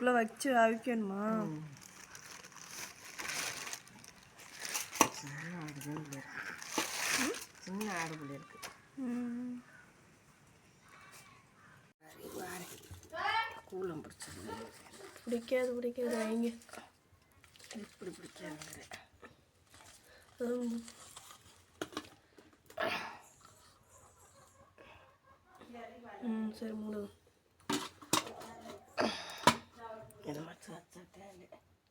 அதுக்குள்ளே வச்சு அவிக்கணுமா? சின்ன ஆடுபுள்ளி இருக்கு. கூலம் பிடிக்காது வைங்க. இப்படி பிடிக்காது. சரி மூடு.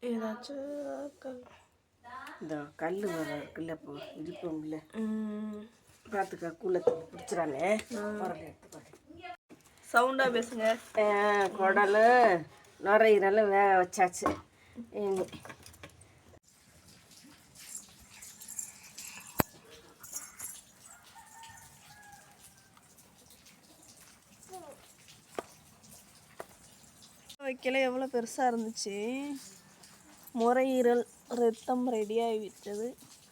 ஏதாச்சும் இந்த கல் வர இருக்குல்ல, இப்போ இடிப்போம்ல, பார்த்துக்க கூலத்தை பிடிச்சிடானே. சவுண்டாக பேசுங்க. குடல் நுரையீரல் வேக வச்சாச்சு. வைக்கல எவ்வளோ பெருசாக இருந்துச்சு. நுரையீரல் ரத்தம் ரெடியாகி விட்டது.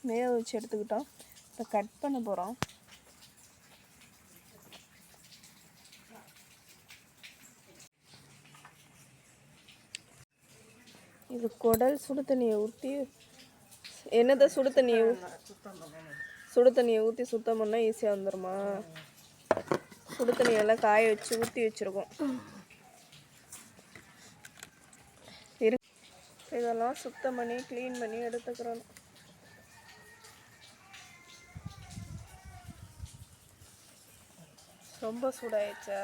வேக வச்சு எடுத்துக்கிட்டோம். இப்போ கட் பண்ண போகிறோம். இது குடல். சுடு தண்ணியை ஊற்றி என்னதை சுடு தண்ணியை ஊற்றி சுத்தம் பண்ணால் ஈஸியாக வந்துடுமா? சுடு தண்ணியெல்லாம் காய வச்சு ஊற்றி வச்சுருக்கோம். இதெல்லாம் சுத்தம் பண்ணி க்ளீன் பண்ணி எடுத்துக்கிறோம். ரொம்ப சூடாயிடுச்சா?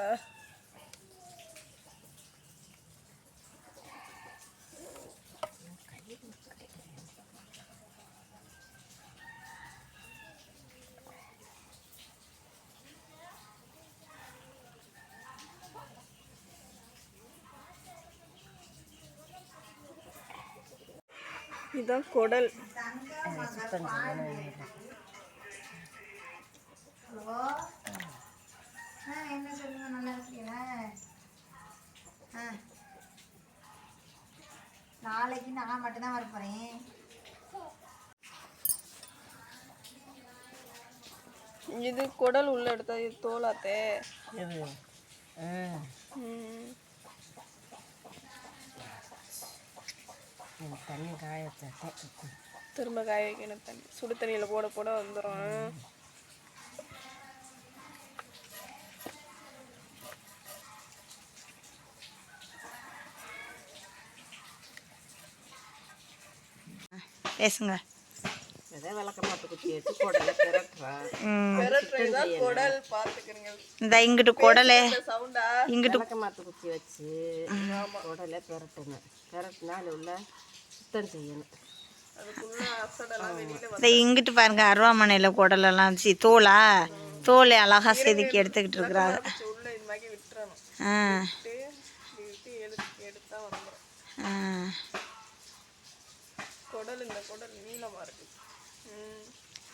இதுதான் குடல். என்ன சொல்லுங்க, நல்லா இருக்கீங்களா? நாளைக்கு நான் மட்டும்தான் வர போகிறேன். இது குடல் உள்ள எடுத்தா இது தோலாத்தே. தண்ணி காய திரும்ப காய வைக்கணும். தண்ணி சுடு தண்ணியில் போட போட வந்துடும். பேசுங்க. விளக்கமாத்து குத்தி வச்சு குடலை குடல் பார்த்துக்கிறீங்க. இந்த இங்கிட்டு குடலை இங்கிட்டு விளக்கமாத்து குத்தி வச்சு குடலை பெரட்டினா அது உள்ள சுத்தம் செய்யணும். இந்த இங்கிட்டு பாருங்க, அருவாமனையில் குடலெல்லாம் தோலை அழகா செதுக்கி எடுத்துக்கிட்டு இருக்கிறாங்க.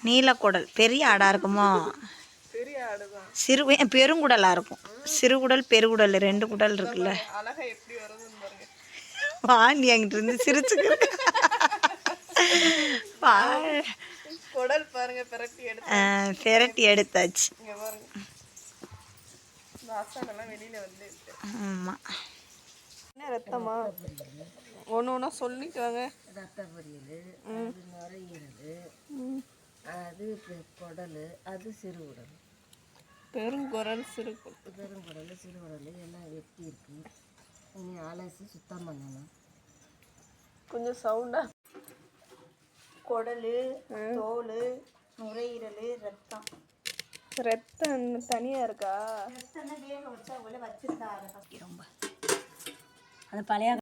நீலக்குடல் பெரிய ஆடா இருக்குமோ? பெருங்குடலா இருக்கும். சிறுகுடல் பெருகுடல் ரெண்டு குடல் இருக்குல்ல. வாண்டி அங்கிட்டு இருந்து சிரிச்சுக்கு குடல் பாருங்க, பெரட்டி எடுத்தாச்சு. ஆமாம். என்ன ரத்தமா? ஒன்று ஒன்றா சொல்லிட்டு வாங்க. ரத்த பொரியல், நுரையீரல், அது குடல், அது சிறுகுடல். பெருங்குடல் சிறுகுடல் எல்லாம் வெட்டி இருக்கு. இனி அலசி சுத்தம் பண்ணணும். கொஞ்சம் சவுண்டா. குடல், தோல், நுரையீரல், ரத்தம் தனியாக இருக்கா? ரத்தம் வேக வச்சா உள்ள வச்சிருக்காங்க. ரொம்ப அது பழைய